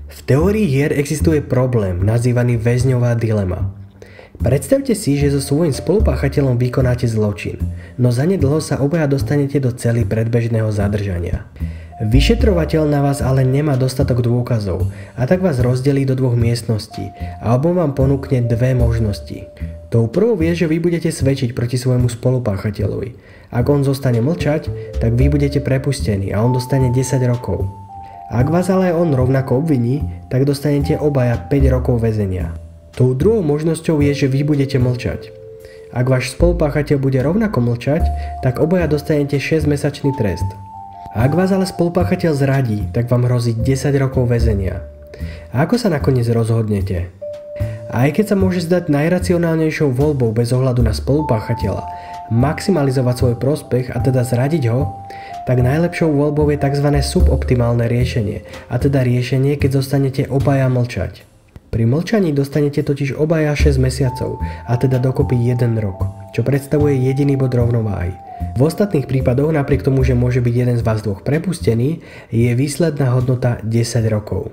V teórii hier existuje problém, nazývaný väzňová dilema. Predstavte si, že so svojím spolupáchateľom vykonáte zločin, no zanedlho sa obaja dostanete do cely predbežného zadržania. Vyšetrovateľ na vás ale nemá dostatok dôkazov a tak vás rozdelí do dvoch miestností a obom vám ponúkne dve možnosti. Tou prvou je, že vy budete svedčiť proti svojmu spolupáchateľovi. Ak on zostane mlčať, tak vy budete prepustení a on dostane 10 rokov. Ak vás ale on rovnako obviní, tak dostanete obaja 5 rokov väzenia. Tou druhou možnosťou je, že vy budete mlčať. Ak váš spolupáchateľ bude rovnako mlčať, tak obaja dostanete 6-mesačný trest. Ak vás ale spolupáchateľ zradí, tak vám hrozí 10 rokov väzenia. A ako sa nakoniec rozhodnete? Aj keď sa môže zdať najracionálnejšou voľbou bez ohľadu na spolupáchateľa maximalizovať svoj prospech a teda zradiť ho, tak najlepšou voľbou je tzv. Suboptimálne riešenie, a teda riešenie, keď zostanete obaja mlčať. Pri mlčaní dostanete totiž obaja 6 mesiacov, a teda dokopy 1 rok, čo predstavuje jediný bod rovnováhy. V ostatných prípadoch, napriek tomu, že môže byť jeden z vás dvoch prepustený, je výsledná hodnota 10 rokov.